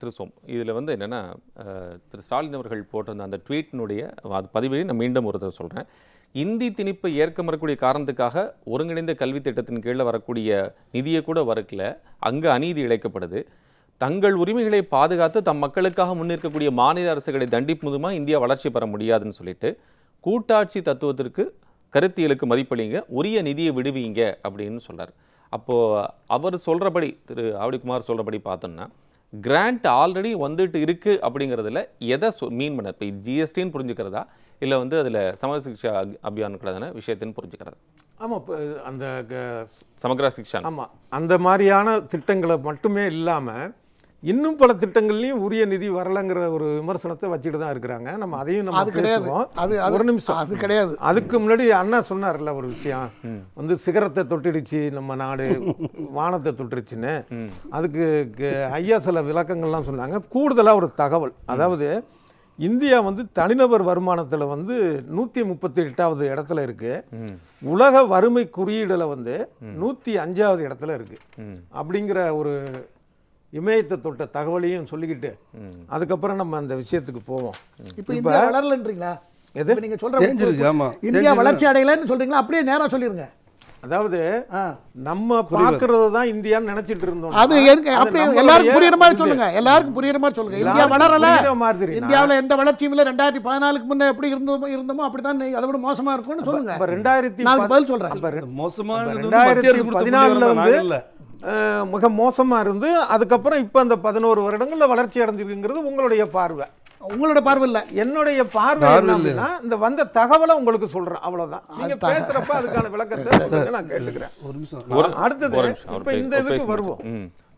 திரு சோம், இதில் என்னென்னா திரு ஸ்டாலின் அவர்கள் போட்டிருந்த அந்த ட்வீட்டினுடைய பதிவை நான் மீண்டும் ஒரு தடவை சொல்கிறேன். இந்தி திணிப்பை ஏற்க மறக்கூடிய காரணத்துக்காக ஒருங்கிணைந்த கல்வி திட்டத்தின் கீழே வரக்கூடிய நிதியை கூட வரக்கல, அங்கே அநீதி இழைக்கப்படுது. தங்கள் உரிமைகளை பாதுகாத்து தம் மக்களுக்காக முன்னிற்கக்கூடிய மாநில அரசுகளை தண்டிப்பதுமா இந்தியா வளர்ச்சி பெற முடியாதுன்னு சொல்லிட்டு கூட்டாட்சி தத்துவத்திற்கு கருத்தியலுக்கு மதிப்பளிங்க, உரிய நிதியை விடுவீங்க அப்படின்னு சொல்கிறார். அப்போது அவர் சொல்கிறபடி, திரு ஆவடிக்குமார் சொல்கிறபடி பார்த்தோம்னா, கிராண்ட் ஆல்ரெடி வந்துட்டு இருக்கு அப்படிங்கிறதுல எதை மீன் பண்ண, இப்போ ஜிஎஸ்டின்னு புரிஞ்சுக்கிறதா இல்லை அதில் சமகர சிக்ஷா அபியானுக்குள்ளதான விஷயத்தின்னு புரிஞ்சுக்கிறது? ஆமாம், இப்போ அந்த சமகர சிக்ஷா, ஆமாம், அந்த மாதிரியான திட்டங்களை மட்டுமே இல்லாமல் இன்னும் பல திட்டங்கள்லையும் உரிய நிதி வரலங்கிற ஒரு விமர்சனத்தை வச்சுட்டு தான் இருக்கிறாங்க. நம்ம அதையும் நம்ம பேசுவோம். ஒரு நிமிஷம், அது கிடையாது. அதுக்கு முன்னாடி அண்ணா சொன்னார்ல ஒரு விஷயம், சிகரத்தை தொட்டிடுச்சு நம்ம நாடு, வானத்தை தொட்டுருச்சுன்னு. அதுக்கு ஐயா சில விளக்கங்கள்லாம் சொன்னாங்க. கூடுதலாக ஒரு தகவல், அதாவது இந்தியா தனிநபர் வருமானத்தில் 138வது இடத்துல இருக்கு. உலக வறுமை குறியீடுல 105வது இடத்துல இருக்கு. அப்படிங்கிற ஒரு இமயத்தை தொட்ட தகவலையும் சொல்லிக்கிட்டு அதுக்கப்புறம் நம்ம அந்த விஷயத்துக்கு போவோம். இப்போ இந்தியா வளரலன்றீங்களா? எது நீங்க சொல்றீங்க? இந்தியா வளர்ச்சி அடையலன்னு சொல்றீங்களா? அப்படியே நேரா சொல்லிருங்க. அதாவது நம்ம பார்க்கறது தான் இந்தியான்னு நினைச்சிட்டு இருந்தோம். அது அப்படியே எல்லாருக்கும் புரியுற மாதிரி சொல்லுங்க. எல்லாருக்கும் புரியுற மாதிரி சொல்லுங்க. இந்தியா வளரல, இந்தியாவில் எந்த வளர்ச்சியும் இல்லை. 2014க்கு முன்ன எப்படி இருந்தோமோ அப்படிதான், அதை விட மோசமா இருக்கும்னு சொல்லுங்க. 2014 பதில் சொல்றேன். மோசமா 2014 மிக மோசமாக இருந்து அதுக்கப்புறம் இப்போ அந்த 11 வருடங்களில் வளர்ச்சி அடைஞ்சிருக்குங்கிறது உங்களுடைய பார்வை. உங்களோட பார்வை இல்லை, என்னுடைய பார்வை. என்னன்னா இந்த வந்த தகவலை உங்களுக்கு சொல்றேன், அவ்வளவுதான். நீங்க பேசுறப்ப அதுக்கான விளக்கத்தை நான் கேட்டுக்கிறேன். அடுத்தது இப்ப இந்த இதுக்கு வருவோம்.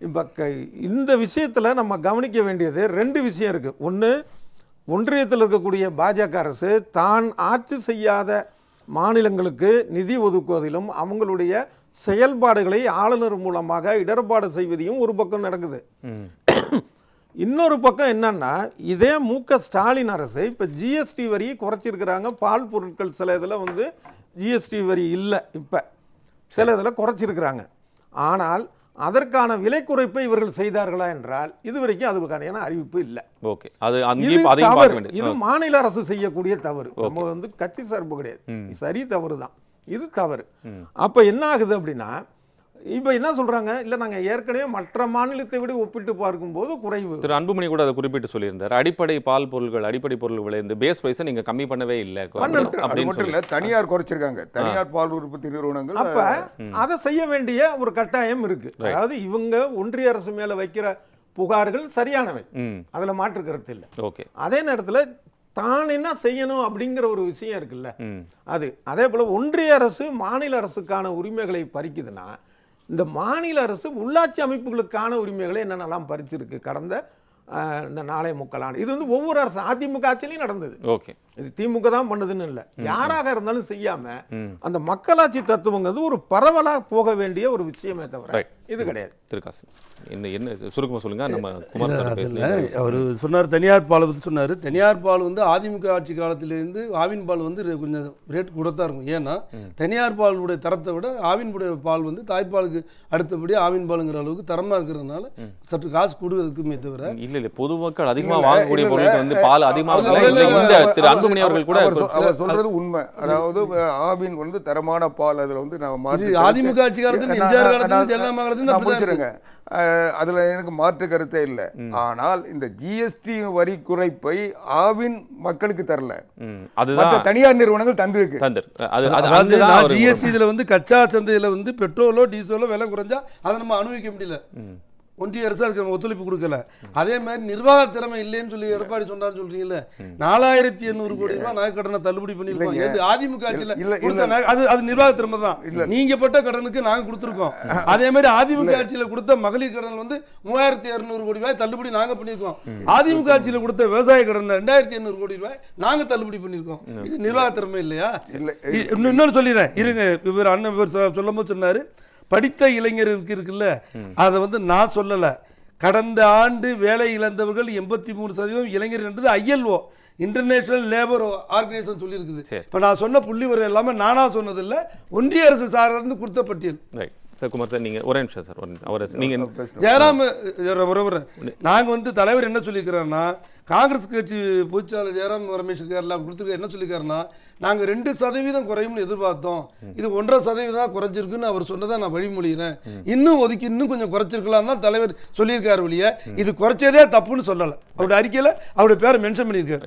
இப்ப இந்த விஷயத்துல நம்ம கவனிக்க வேண்டியது 2 விஷயம் இருக்கு. ஒன்று, ஒன்றியத்தில் இருக்கக்கூடிய பாஜக அரசு தான் ஆட்சி செய்யாத மாநிலங்களுக்கு நிதி ஒதுக்குவதிலும் அவங்களுடைய செயல்பாடுகளை ஆளுநர் மூலமாக இடர்பாடு செய்வதையும் ஒரு பக்கம் நடக்குது. இன்னொரு பக்கம் என்னன்னா, இதே மு.க. ஸ்டாலின் அரசு இப்போ ஜிஎஸ்டி வரியை குறைச்சிருக்கிறாங்க. பால் பொருட்கள் சில இதில் ஜிஎஸ்டி வரி இல்லை, இப்போ சில இதில் குறைச்சிருக்கிறாங்க. ஆனால் அதற்கான விலை குறைப்பை இவர்கள் செய்தார்களா என்றால் இதுவரைக்கும் அதுக்கான அறிவிப்பு இல்லை. ஓகே, இது மாநில அரசு செய்யக்கூடிய தவறு. நம்ம கட்சி சார்பு கிடையாது, சரி தவறு தான், இது தவறு. அப்ப என்ன ஆகுது அப்படின்னா, இப்ப என்ன சொல்றாங்க, இல்ல நாங்க ஏற்கனவே மற்ற மாநிலத்தை விட ஒப்பிட்டு பார்க்கும்போது குறைவு. திரு அன்புமணி கூட அதை குறிப்பிட்டு சொல்லியிருந்தார். அடிப்படை பால் பொருட்கள், அடிப்படை பொருள் விலை இந்த பேஸ் பிரைஸை நீங்க கம்மி பண்ணவே இல்லை. அது மட்டும் இல்ல, தனியார் குறைச்சிருக்காங்க, தனியார் பால் உற்பத்தி நிறுவனங்கள். அப்ப அதை செய்ய வேண்டிய ஒரு கட்டாயம் இருக்கு. அதாவது இவங்க ஒன்றிய அரசு மேல வைக்கிற புகார்கள் சரியானவை, அதுல மாற்று கருத்து இல்லை. ஓகே, அதே நேரத்தில் தான் என்ன செய்யணும் அப்படிங்கிற ஒரு விஷயம் இருக்குல்ல, அது அதே போல ஒன்றிய அரசு மாநில அரசுக்கான உரிமைகளை பறிக்குதுன்னா, இந்த மாநில அரசு உள்ளாட்சி அமைப்புகளுக்கான உரிமைகளை என்னென்னலாம் பறிச்சிருக்கு கடந்த இந்த 4.25 ஆண்டு. இது ஒவ்வொரு அரசு, அதிமுக ஆட்சியிலையும் நடந்தது. ஓகே, இது திமுக தான் பண்ணதுன்னு இல்லை, யாராக இருந்தாலும் செய்யாம அந்த மக்களாட்சி தத்துவங்கிறது ஒரு பரவலா போக வேண்டிய ஒரு விஷயமே தவிர இது கிடையாது. திருக்காசு என்ன சுருக்கமாக சொல்லுங்க. நம்ம குமார் சார் அவர் சொன்னார், தனியார் பாலை பற்றி சொன்னார். தனியார் பால் அதிமுக ஆட்சி காலத்திலேருந்து ஆவின் பால் கொஞ்சம் ரேட் கூட தான் இருக்கும். ஏன்னா தனியார் பாலுடைய தரத்தை விட ஆவினுடைய பால் தாய்ப்பாலுக்கு அடுத்தபடி ஆவின் பாலுங்கிற அளவுக்கு தரமாக இருக்கிறதுனால சற்று காசு கொடுக்குமே தவிர இல்லை இல்லை, பொதுமக்கள் அதிகமாக வாங்கக்கூடிய பொருட்கள் பால் அதிகமாக இந்த திரு அன்புமணி அவர்கள் கூட சொல்றது உண்மை. அதாவது ஆவின் தரமான பால், அதில் அதிமுக ஆட்சி காலத்தில் முடிச்சிருங்க, அதுல எனக்கு மாற்று கருத்தே இல்லை. ஆனால் இந்த ஜிஎஸ்டி வரி குறைப்பை ஆவின் மக்களுக்கு தரல, அதுதான் தனியார் நிறுவனங்கள் தந்திருக்கு. ஜிஎஸ்டி இதுல கச்சா சந்தையில பெட்ரோலோ டீசலோ விலை குறைஞ்சா அதை நம்ம அனுபவிக்க முடியல. ஒன்றிய அரசு அதுக்கு ஒத்துழைப்பு கொடுக்கல. அதே மாதிரி நிர்வாக திறமை இல்லைன்னு சொல்லி எடப்பாடி சொன்னான்னு சொல்றீங்கல்ல, 4800 கோடி ரூபாய் நகைக்கடனை தள்ளுபடி பண்ணிருக்கோம். அதிமுக ஆட்சியில் அது நிர்வாக திறமை தான். நீங்க பட்ட கடனுக்கு நாங்க கொடுத்துருக்கோம். அதே மாதிரி அதிமுக ஆட்சியில கொடுத்த மகளிர் கடன் 3200 கோடி ரூபாய் தள்ளுபடி நாங்க பண்ணிருக்கோம். அதிமுக ஆட்சியில கொடுத்த விவசாய கடன் 2800 கோடி ரூபாய் நாங்க தள்ளுபடி பண்ணிருக்கோம். இது நிர்வாக திறமை இல்லையா? இன்னொன்னு சொல்லிடுறேன் இருங்க. இவர் அண்ணன் சொல்லும் போது சொன்னாரு, படித்த இளைஞருக்கு இருக்குல்ல, அதை நான் சொல்லலை. கடந்த ஆண்டு வேலை இழந்தவர்கள் 83% இளைஞர்கள் என்றது ILO, இன்டர்நேஷனல் லேபர் ஆர்கனைசேஷன் சொல்லியிருக்குது. இப்போ நான் சொன்ன புள்ளி வரை எல்லாமே நானா சொன்னதில்லை, ஒன்றிய அரசு சார்ந்து கொடுத்த பட்டியல். சார் குமார் சார் நீங்கள் ஒரே நிமிஷம் சார், ஒரு நிமிஷம் அவர் நீங்கள் ஜெயராம் நாங்கள் வந்து தலைவர் என்ன சொல்லியிருக்கிறாருன்னா, காங்கிரஸ் கட்சி பொதுச்செயலாளர் ஜெயராம் ரமேஷ் இருக்காருலாம் கொடுத்துருக்க என்ன சொல்லியிருக்காருன்னா, நாங்கள் 2% குறையும்னு எதிர்பார்த்தோம், இது 1.5% குறைஞ்சிருக்குன்னு அவர் சொன்னதான் நான் வழிமொழிகிறேன், இன்னும் ஒதுக்கி இன்னும் கொஞ்சம் குறைச்சிருக்கலாம் தான் தலைவர் சொல்லியிருக்காரு ஒழிய இது குறைச்சதே தப்புன்னு சொல்லலை. அவருடைய அறிக்கையில் அவருடைய பேரை மென்ஷன் பண்ணியிருக்காரு.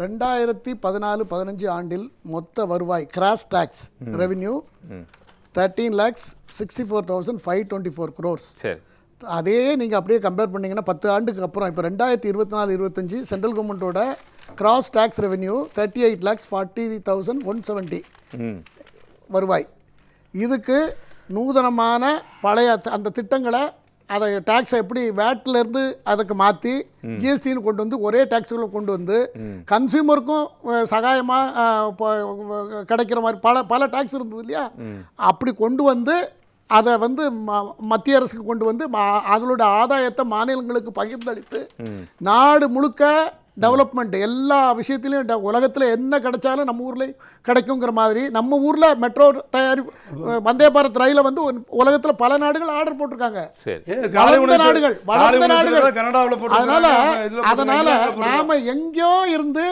2014-15 ஆண்டில் மொத்த வருவாய் கிராஸ் டாக்ஸ் ரெவென்யூ 13,64,524 crores. சரி, அதே நீங்கள் அப்படியே கம்பேர் பண்ணிங்கன்னா 10 ஆண்டுக்கு அப்புறம் இப்போ 2024-25 சென்ட்ரல் கவர்மெண்ட்டோட கிராஸ் டாக்ஸ் ரெவென்யூ 38,40,170 வருவாய். இதுக்கு நூதனமான பழைய அந்த திட்டங்களை அதை டேக்ஸை எப்படி வேட்லேருந்து அதுக்கு மாற்றி ஜிஎஸ்டின்னு கொண்டு வந்து ஒரே டேக்ஸுகளை கொண்டு வந்து கன்சியூமருக்கும் சகாயமாக கிடைக்கிற மாதிரி பல டேக்ஸ் இருந்தது இல்லையா, அப்படி கொண்டு வந்து அதை வந்து மத்திய அரசுக்கு கொண்டு வந்து அதோட ஆதாயத்தை மாநிலங்களுக்கு பகிர்ந்தளித்து நாடு முழுக்க டெவலப்மெண்ட் எல்லா விஷயத்திலையும் உலகத்தில் என்ன கிடைச்சாலும் நம்ம ஊரில் கிடைக்குங்கிற மாதிரி நம்ம ஊரில் மெட்ரோ வந்தே பாரத் ரயிலை வந்து உலகத்தில் பல நாடுகள் ஆர்டர் போட்டிருக்காங்க. வளர்ந்த நாடுகள். அதனால நாம எங்கேயோ இருந்து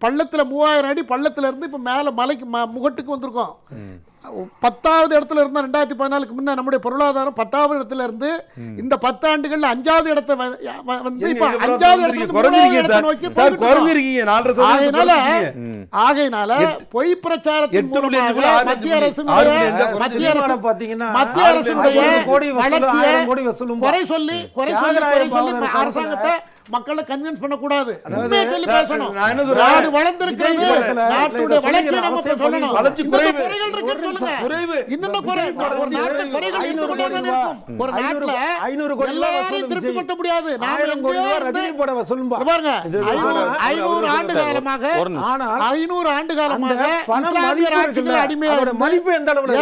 பள்ளத்தில் 3000 அடி பள்ளத்தில் இருந்து இப்போ மேலே மலைக்கு முகட்டுக்கு வந்திருக்கோம். 10வது இடத்துல இருந்தா 2014க்கு முன்ன நம்முடைய பொருளாதாரம் 10வது இடத்துல இருந்து இந்த 10 ஆண்டுகள்ல 5வது இடத்தை வந்து இப்ப 5வது இடத்துல நோக்கி ஆகையினால பொய் பிரச்சாரத்தின் மூலமாக மத்திய அரசு குறை சொல்லி அரசாங்கத்தை மக்களை கன்வின்ஸ் பண்ணக்கூடாது. சொல்லி பேசணும். நாடு வளர்ந்திருக்கிறது, நாட்டுடைய வளர்ச்சியை நம்ம சொல்லணும். குறைகள் இருக்குன்னு சொல்லுங்க. இன்னும் குறை ஒரு நாட்டுல குறைகள் இருந்து கொண்டே தான் இருக்கும். ஒரு நாட்டுல 500 கோடி எல்லாரையும் திருப்பி கொட்ட முடியாது. நாம எங்கேயோ பாருங்க 500 ஆண்டு காலமாக 500 ஆண்டு காலமாக இஸ்லாமியர் ஆட்சிக்கு அடிமையா இருந்து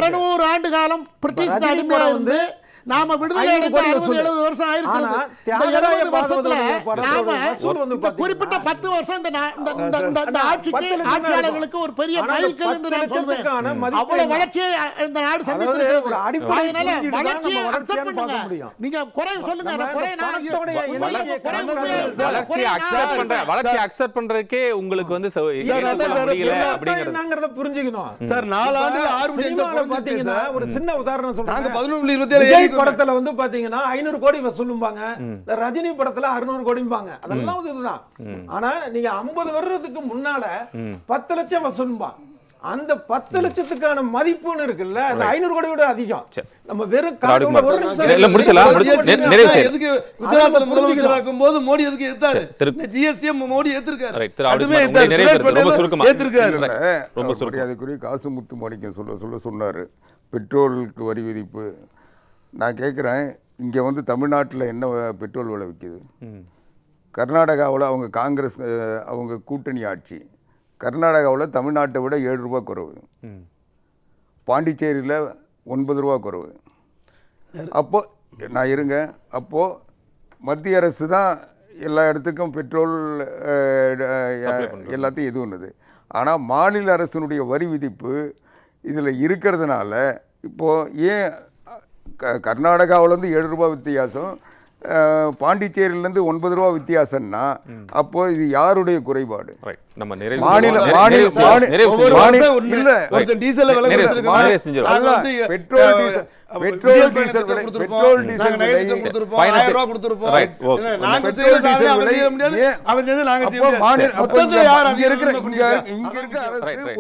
200 ஆண்டு காலம் பிரிட்டிஷ் அடிமையா இருந்து நாம விடுதலை அடைந்த 60-70 வருஷம் ஆயிருக்கிறது. இந்த 70 வருஷத்துல நாம குறிப்பிட்ட 10 வருஷம் இந்த ஆட்சியாளர்களுக்கு ஒரு பெரிய மைல்கல் என்று நான் சொல்வேன். அவ்வளவு வளர்ச்சியை இந்த நாடு சந்தித்திருக்கிறது. அதனால வளர்ச்சியை அக்செப்ட் பண்ணுங்க. நீங்க குறை சொல்லுங்க, வளர்ச்சி அக்செப்ட் பண்றதுக்கே உங்களுக்கு வந்து முடியல அப்படிங்கறத புரிஞ்சுக்கணும். சார் 4 ஆண்டுல 6 சினிமால பாத்தீங்கன்னா ஒரு சின்ன உதாரணம் சொல்றாங்க. 11 படத்துல வந்து பாத்தீங்கன்னா 500 கோடி வசூலும்பாங்க, ரஜினி படத்துல 600 கோடிம்பாங்க. அதெல்லாம் இதுதான். ஆனா நீங்க 50 வருடத்துக்கு முன்னால 10 லட்சம் வசூலும்பாங்க. அந்த 10 லட்சத்துக்கான மதிப்புன்னு இருக்குல்ல, அந்த 500 கோடி விட அதிகம். நம்ம வெறும் முதலமைச்சராக்கும் போது மோடி எதுக்கு எதிர்த்தாரு? ஜிஎஸ்டி மோடி எதிர்க்காரு. அதுக்குரிய காசுமுத்து மாணிக்கம் சொல்ல சொன்னாரு பெட்ரோலுக்கு வரி விதிப்பு. நான் கேட்குறேன், இங்கே வந்து தமிழ்நாட்டில் என்ன பெட்ரோல் விலை விற்கிது? கர்நாடகாவில் அவங்க காங்கிரஸ் அவங்க கூட்டணி ஆட்சி, கர்நாடகாவில் தமிழ்நாட்டை விட 7 ரூபா குறைவு, பாண்டிச்சேரியில் 9 ரூபா குறைவு. அப்போது நான் இருங்க, அப்போது மத்திய அரசு தான் எல்லா இடத்துக்கும் பெட்ரோல் எல்லாத்தையும் இது ஒன்றுது. ஆனால் மாநில அரசினுடைய வரி விதிப்பு இதில் இருக்கிறதுனால இப்போது ஏன் கர்நாடகாவிலேருந்து 7 ரூபா வித்தியாசம், பாண்டிச்சேரியிலேருந்து 9 ரூபா வித்தியாசம்னா அப்போ இது யாருடைய குறைபாடு?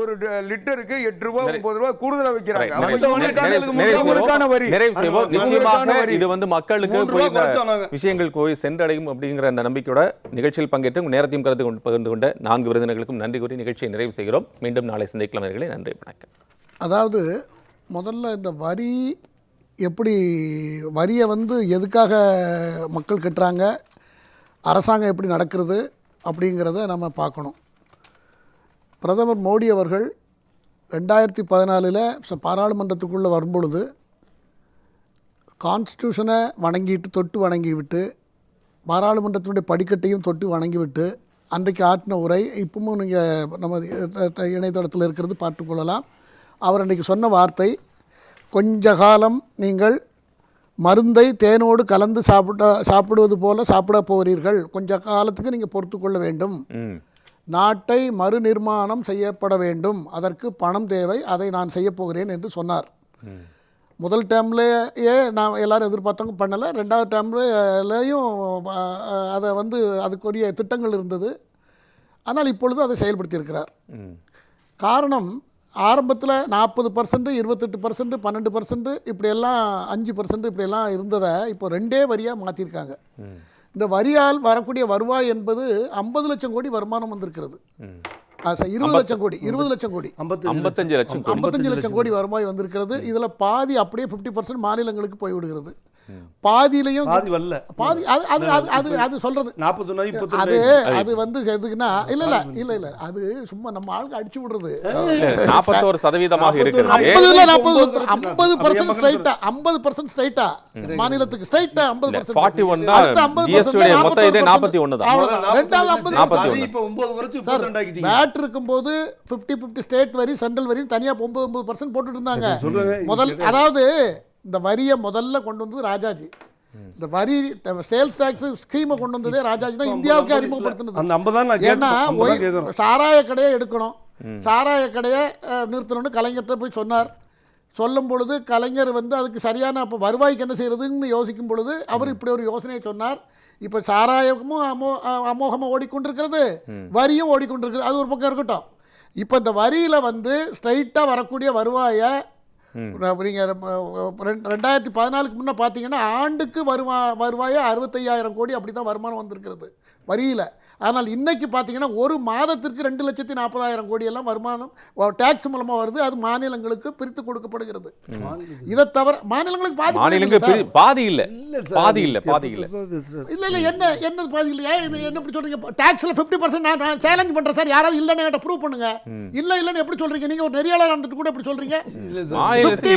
ஒரு லிட்டருக்கு 8 ரூபா 9 ரூபா கூடுதலா வைக்கிறாங்க. இது வந்து மக்களுக்கு விஷயங்கள் போய் சென்றடையும் அப்படிங்கிற அந்த நம்பிக்கையோட நிகழ்ச்சியில் பங்கேற்று நேரத்தையும் கருத்து பகிர்ந்து கொண்ட 4 விருந்தினர்களுக்கும் நன்றி கூறி நிகழ்ச்சியை நிறைவு செய்கிறோம். மீண்டும் நாளை சந்திக்கலாம். நன்றி, வணக்கம். அதாவது முதல்ல இந்த வரி வரியை வந்து எதுக்காக மக்கள் கட்டுறாங்க, அரசாங்கம் எப்படி நடக்கிறது அப்படிங்கிறத நம்ம பார்க்கணும். பிரதமர் மோடி அவர்கள் 2014 பாராளுமன்றத்துக்குள்ளே வரும்பொழுது கான்ஸ்டியூஷனை தொட்டு வணங்கிவிட்டு பாராளுமன்றத்தினுடைய படிக்கட்டையும் தொட்டு வணங்கிவிட்டு அன்றைக்கு ஆற்றின உரை இப்பவும் நீங்கள் நம்ம இணையதளத்தில் இருக்கிறது பார்த்துக்கொள்ளலாம். அவர் அன்றைக்கு சொன்ன வார்த்தை, கொஞ்ச காலம் நீங்கள் மருந்தை தேனோடு கலந்து சாப்பிடுவது போல சாப்பிட போகிறீர்கள். கொஞ்ச காலத்துக்கு நீங்கள் பொறுத்து கொள்ள வேண்டும். நாட்டை மறுநிர்மாணம் செய்யப்பட வேண்டும், அதற்கு பணம் தேவை, அதை நான் செய்ய போகிறேன் என்று சொன்னார். முதல் டேர்ம்லேயே நான் எல்லாரும் எதிர்பார்த்தவங்க பண்ணலை. ரெண்டாவது டேர்ம்லேயும் அதை வந்து அதுக்குரிய திட்டங்கள் இருந்தது. ஆனால் இப்பொழுது அதை செயல்படுத்தியிருக்கிறார். காரணம், ஆரம்பத்தில் 40%, 28%, 12% இப்படியெல்லாம் 5% இப்படியெல்லாம் இருந்ததை இப்போ 2 வரியாக மாற்றிருக்காங்க. இந்த வரியால் வரக்கூடிய வருவாய் என்பது 50 லட்சம் கோடி வருமானம் வந்திருக்கிறது. 20 லட்சம் கோடி, 20 லட்சம் கோடி, 55 லட்சம் கோடி வருவாய் வந்திருக்கிறது. இதில் பாதி அப்படியே 50% மாநிலங்களுக்கு போய்விடுகிறது. பாதியிலையும் பாதி அது சொல்றது அது வந்து எதுக்குன்னா இல்ல அது சும்மா நம்ம ஆளுக்கு அடிச்சு விடுறது. 41% இருக்கிறது. 50% ஸ்ட்ரைட்டா மாநிலத்துக்கு ஸ்ட்ரைட்டா 50%. 41 தான் ஜிஎஸ்டி மொத்த இதே 41 தான். ரெண்டாவது 50 இப்போ 9 வரைக்கும் 42 ஆக்கிட்டீங்க. பேட் இருக்கும்போது 50 ஸ்டேட் வரி சென்ட்ரல் வரி தனியா 9% போட்டுட்டு இருந்தாங்க. முதல் அதாவது இந்த வரியை முதல்ல கொண்டு வந்தது ராஜாஜி. இந்த வரி சேல்ஸ் டாக்ஸ் ஸ்கீமை கொண்டு வந்ததே ராஜாஜி தான் இந்தியாவுக்கு அறிமுகப்படுத்தினது. ஏன்னா சாராய கடையை எடுக்கணும், சாராய கடையை நிறுத்தணும்னு கலைஞர்கிட்ட போய் சொன்னார். சொல்லும் பொழுது கலைஞர் வந்து அதுக்கு சரியான அப்போ வருவாய்க்கு என்ன செய்யறதுன்னு யோசிக்கும் பொழுது அவர் இப்படி ஒரு யோசனையை சொன்னார். இப்போ சாராயமும் அமோகமாக ஓடிக்கொண்டிருக்கிறது, வரியும் ஓடிக்கொண்டிருக்கிறது. அது ஒரு பக்கம் இருக்கட்டும். இப்போ இந்த வரியில் வந்து ஸ்ட்ரைட்டாக வரக்கூடிய வருவாயை நீங்கள் 2014 முன்னே பார்த்தீங்கன்னா ஆண்டுக்கு வருவாயை 65,000 கோடி அப்படி தான் வருமானம் வந்திருக்கிறது வரியில். ஆனால் இன்னைக்கு பார்த்தீங்கன்னா ஒரு மாதத்திற்கு 2,40,000 கோடி எல்லாம் வருமானம் டேக்ஸ் மூலமாக வருது. அது மாநிலங்களுக்கு பிரித்து கொடுக்கப்படுகிறது. இதை தவிர மாநிலங்களுக்கு பாதி இல்லை என்ன பாதி இல்லையா? என்ன எப்படி சொல்றீங்க? டாக்ஸில் 50% நான் சேலஞ்ச் பண்ணுறேன் சார். யாராவது இல்லைன்னு ப்ரூவ் பண்ணுங்க. இல்லைன்னு எப்படி சொல்றீங்க? நீங்க ஒரு நெறியாளர் வந்துட்டு கூட எப்படி சொல்றீங்க?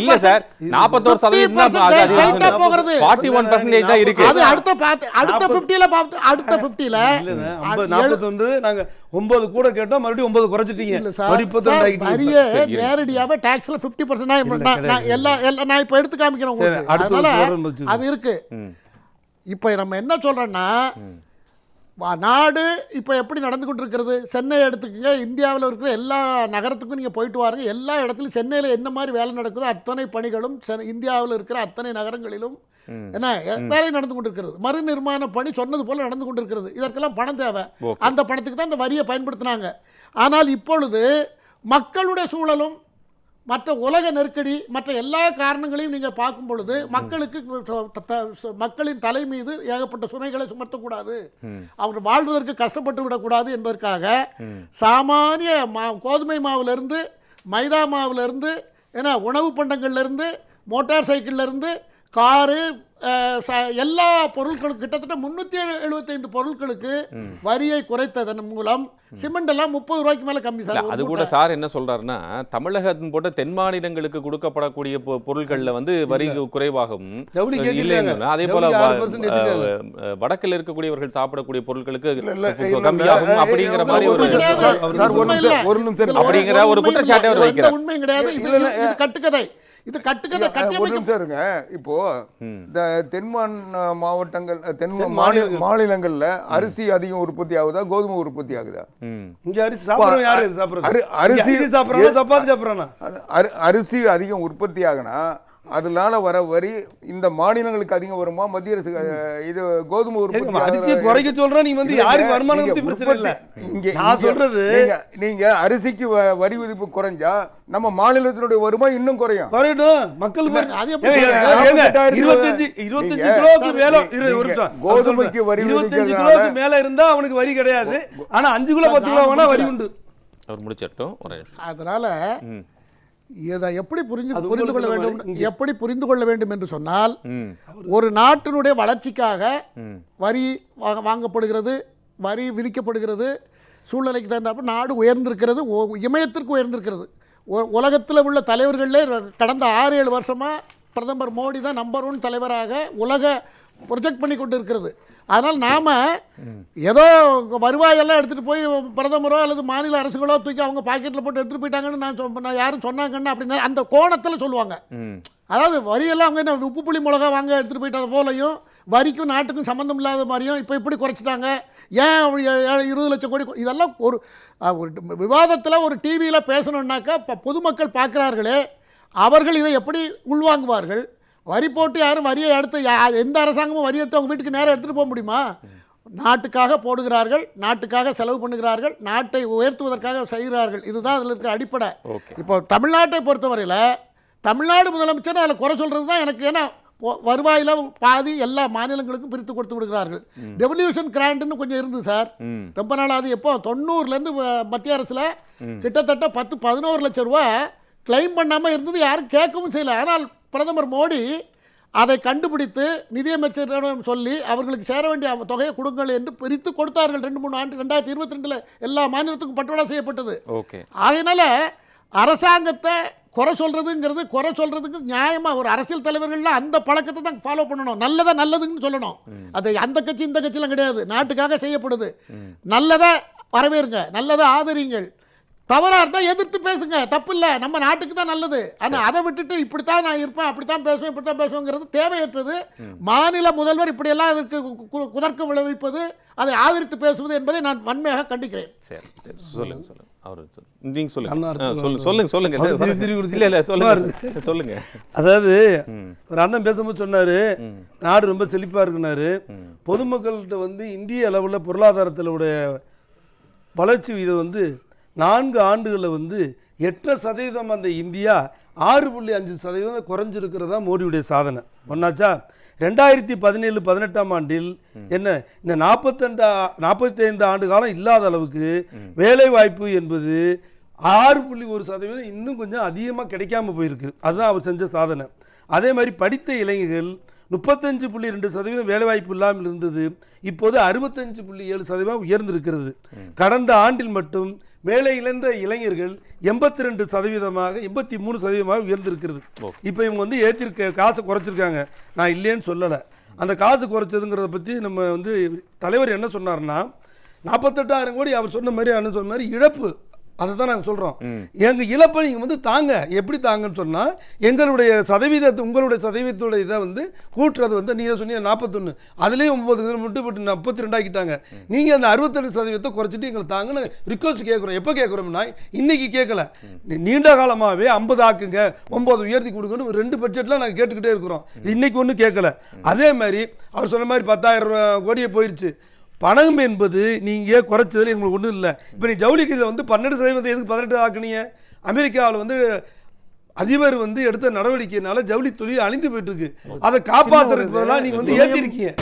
இல்ல சார், 41% போகிறது, 41% தான் இருக்கு. அது அடுத்த 50ல நாங்க 9 கூட கேட்டோம், மறுபடியும் 9 குறைச்சிட்டீங்க. நேரடியாக டாக்ஸ்ல 50% நான் இப்ப எடுத்து காமிக்கிறேன் உங்களுக்கு. அதனால அது இருக்கு. இப்ப நம்ம என்ன சொல்றோம்னா, நாடு இப்போ எப்படி நடந்து கொண்டிருக்கிறது? சென்னை எடுத்துக்கங்க, இந்தியாவில் இருக்கிற எல்லா நகரத்துக்கும் நீங்கள் போயிட்டு வாருங்க. எல்லா இடத்துலையும் சென்னையில் என்ன மாதிரி வேலை நடக்குதோ அத்தனை பணிகளும் இந்தியாவில் இருக்கிற அத்தனை நகரங்களிலும் என்ன வேலை நடந்து கொண்டிருக்கிறது. மறுநிர்மாண பணி சொன்னது போல நடந்து கொண்டிருக்கிறது. இதற்கெல்லாம் பணம் தேவை. அந்த பணத்துக்கு தான் இந்த வரியை பயன்படுத்தினாங்க. ஆனால் இப்பொழுது மக்களுடைய சூழலும் மற்ற உலக நெருக்கடி மற்ற எல்லா காரணங்களையும் நீங்கள் பார்க்கும் பொழுது மக்களின் தலை மீது ஏகப்பட்ட சுமைகளை சுமத்தக்கூடாது, அவங்க வாழ்வதற்கு கஷ்டப்பட்டு விடக்கூடாது என்பதற்காக சாமானிய கோதுமை மாவுலேருந்து மைதா மாவுலேருந்து ஏன்னா உணவு பண்டங்கள்லேருந்து மோட்டார் சைக்கிள்லேருந்து காரு எல்லா பொருட்களுக்கும் கிட்டத்தட்ட 375 பொருட்களுக்கு வரியை குறைத்ததன் மூலம் சிமெண்ட் எல்லாம் 30 ரூபாய்க்கு மேல கம்மி சார். அது கூட சார் என்ன சொல்றாருன்னா, தமிழகத்தின் போட்ட தென் மாநிலங்களுக்கு கொடுக்கப்படக்கூடிய பொருட்கள்ல வந்து வரி குறைவாகவும் இல்லைங்க, அதே போல வடக்கில் இருக்கக்கூடியவர்கள் சாப்பிடக்கூடிய பொருட்களுக்கு கம்மியாகும் அப்படிங்கிற மாதிரி அப்படிங்கிற ஒரு குற்றச்சாட்டை அவர் வைக்கிறார். உண்மை கிடையாது, இது கட்டுக்கதை. இது கட்டுக்கதை கட்டமைக்க. இப்போ இந்த தென் மாவட்டங்கள் தென் மாநிலங்கள்ல அரிசி அதிகம் உற்பத்தி ஆகுதா, கோதுமை உற்பத்தி ஆகுதா? அரிசி அதிகம் உற்பத்தி ஆகுனா அதனால வர வரி இந்த மாநிலங்களுக்கு அதிகம் வருமா, மத்திய அரசு இது கோதுமை உற்பத்தி குறைக்க சொல்றோம். நீங்க வந்து யாருக்கு வருமானம் பிரச்சனை இல்ல. இங்க நான் சொல்றது நீங்க அரிசிக்கு வரி விதிப்பு குறைஞ்சா நம்ம மாநிலத்தினுடைய வருமானம் இன்னும் குறையும். மக்கள் கோதுமைக்கு வரி விதிக்கிறதுனால மேல இருந்தா அவனுக்கு வரி கிடையாது. ஆனா 5 கிலோ 10 கிலோ வேணா வரி உண்டு. அவர் முடிச்சிட்டோம். அதனால இதை எப்படி புரிந்து கொள்ள வேண்டும், எப்படி புரிந்து கொள்ள வேண்டும் என்று சொன்னால், ஒரு நாட்டினுடைய வளர்ச்சிக்காக வரி வாங்கப்படுகிறது, வரி விதிக்கப்படுகிறது. சூழ்நிலைக்கு தகுந்தாற்ப நாடு உயர்ந்திருக்கிறது, இமயத்திற்கு உயர்ந்திருக்கிறது. உலகத்தில் உள்ள தலைவர்களே கடந்த 6-7 வருஷமாக பிரதமர் மோடி தான் நம்பர் 1 தலைவராக உலக ப்ரொஜெக்ட் பண்ணி கொண்டு இருக்கிறது. அதனால் நாம் ஏதோ வருவாயெல்லாம் எடுத்துகிட்டு போய் பிரதமரோ அல்லது மாநில அரசுகளோ தூக்கி அவங்க பாக்கெட்டில் போட்டு எடுத்துகிட்டு போயிட்டாங்கன்னு நான் யாரும் சொன்னாங்கன்னு அப்படின்னா அந்த கோணத்தில் சொல்லுவாங்க. அதாவது வரியெல்லாம் அவங்க என்ன உப்பு புளி மிளகா வாங்க எடுத்துகிட்டு போயிட்டது போலையும் வரிக்கும் நாட்டுக்கும் சம்மந்தம் இல்லாத மாதிரியும் இப்போ இப்படி குறைச்சிட்டாங்க, ஏன் 20 லட்சம் கோடி இதெல்லாம் ஒரு விவாதத்தில் ஒரு டிவியில் பேசணுன்னாக்கா பொதுமக்கள் பார்க்குறார்களே, அவர்கள் இதை எப்படி உள்வாங்குவார்கள்? வரி போட்டு யாரும் வரியை எடுத்து எந்த அரசாங்கமும் வரி எடுத்து அவங்க வீட்டுக்கு நேரம் எடுத்துகிட்டு போக முடியுமா? நாட்டுக்காக போடுகிறார்கள், நாட்டுக்காக செலவு பண்ணுகிறார்கள், நாட்டை உயர்த்துவதற்காக செய்கிறார்கள். இதுதான் அதில் இருக்கிற அடிப்படை. இப்போ தமிழ்நாட்டை பொறுத்தவரையில் தமிழ்நாடு முதலமைச்சர் அதில் குறை சொல்கிறது தான் எனக்கு. ஏன்னா வருவாயில் பாதி எல்லா மாநிலங்களுக்கும் பிரித்து கொடுத்து விடுகிறார்கள். டெவல்யூஷன் கிராண்ட்னு கொஞ்சம் இருந்தது சார், ரொம்ப நாள். அது எப்போ 90லேருந்து மத்திய அரசில் கிட்டத்தட்ட 10-11 லட்சம் ரூபா கிளைம் பண்ணாமல் இருந்தது, யாரும் கேட்கவும் செய்யலை. ஆனால் பிரதமர் மோடி அதை கண்டுபிடித்து நிதியமைச்சரிடம் சொல்லி அவர்களுக்கு சேர வேண்டிய தொகையை கொடுங்கள் என்று பிரித்து கொடுத்தார்கள். 2-3 ஆண்டு 2022 எல்லா மாநிலத்துக்கும் பட்டுவாடா செய்யப்பட்டது. ஆகையினால அரசாங்கத்தை குறை சொல்றதுக்கு நியாயமாக ஒரு அரசியல் தலைவர்கள்லாம் அந்த பழக்கத்தை தான் ஃபாலோ பண்ணணும். நல்லதை நல்லதுன்னு சொல்லணும். அது அந்த கட்சி இந்த கட்சியெலாம் கிடையாது, நாட்டுக்காக செய்யப்படுது. நல்லதை வரவேறுங்க, நல்லதை ஆதரிங்கள், தவறாக இருந்தால் எதிர்த்து பேசுங்க, தப்பு இல்லை, நம்ம நாட்டுக்கு தான் நல்லது. ஆனால் அதை விட்டுட்டு இப்படித்தான் நான் இருப்பேன், அப்படித்தான் பேசுவேன், இப்படித்தான் பேசுவேங்கிறது தேவையற்றது. மாநில முதல்வர் இப்படியெல்லாம் அதற்கு குதர்க்கம் விளைவிப்பது, அதை ஆதரித்து பேசுவது என்பதை நான் வன்மையாக கண்டிக்கிறேன். அதாவது ஒரு அண்ணன் பேசும்போது சொன்னாரு, நாடு ரொம்ப செழிப்பா இருக்குனாரு. பொதுமக்கள்கிட்ட வந்து இந்திய அளவில் பொருளாதாரத்தில் வளர்ச்சி விகிதம் 4 ஆண்டுகளில் 8% அந்த இந்தியா 6.5% குறைஞ்சிருக்கிறதா மோடியுடைய சாதனை. ஒன்னாச்சா 2017-18 ஆண்டில் என்ன இந்த 45 ஆண்டு காலம் இல்லாத அளவுக்கு வேலை வாய்ப்பு என்பது 6.1% இன்னும் கொஞ்சம் அதிகமாக கிடைக்காம போயிருக்கு. அதுதான் அவர் செஞ்ச சாதனை. அதே மாதிரி படித்த இளைஞர்கள் 35.2% வேலைவாய்ப்பு இல்லாமல் இருந்தது, இப்போது 65.7% உயர்ந்திருக்கிறது. கடந்த ஆண்டில் மட்டும் வேலை இழந்த இளைஞர்கள் 82%, 83% உயர்ந்திருக்கிறது. இப்போ இவங்க ஏற்றிருக்க காசை குறைச்சிருக்காங்க, நான் இல்லைன்னு சொல்லலை. அந்த காசு குறைச்சதுங்கிறத பற்றி நம்ம தலைவர் என்ன சொன்னார்னா 48,000 கோடி அவர் சொன்ன மாதிரி இழப்பு, அதை தான் நாங்கள் சொல்கிறோம். எங்கள் இழப்பை நீங்கள் தாங்க. எப்படி தாங்கன்னு சொன்னால் எங்களுடைய சதவீதத்தை உங்களுடைய சதவீதத்தோட இதை கூட்டுறது நீங்கள் சொன்னீங்க 41, அதுலேயும் 9 மட்டும் 32 ஆக்கிட்டாங்க. நீங்கள் அந்த 62% குறைச்சிட்டு எங்களை தாங்கன்னு ரிக்வஸ்ட் கேட்குறோம். எப்போ கேட்குறோம்னா இன்னைக்கு கேட்கல, நீண்ட காலமாகவே 50 ஆக்குங்க, 9 உயர்த்தி கொடுங்கன்னு 2 பட்ஜெட்டில் நாங்கள் கேட்டுக்கிட்டே இருக்கிறோம். இன்னைக்கு ஒன்றும் கேட்கல. அதே மாதிரி அவர் சொன்ன மாதிரி 10,000 கோடியே போயிடுச்சு. பணம் என்பது நீங்கள் குறைச்சதில் எங்களுக்கு ஒன்றும் இல்லை. இப்போ நீ ஜவுளிக்கு 12% எதுக்கு 18 ஆக்குனீங்க? அமெரிக்காவில் அதிபர் எடுத்த நடவடிக்கையினால ஜவுளி தொழில் அழிந்து போயிட்டு இருக்கு. அதை காப்பாற்றுறதுக்கு பதிலாக நீங்கள் ஏற்றிருக்கீங்க.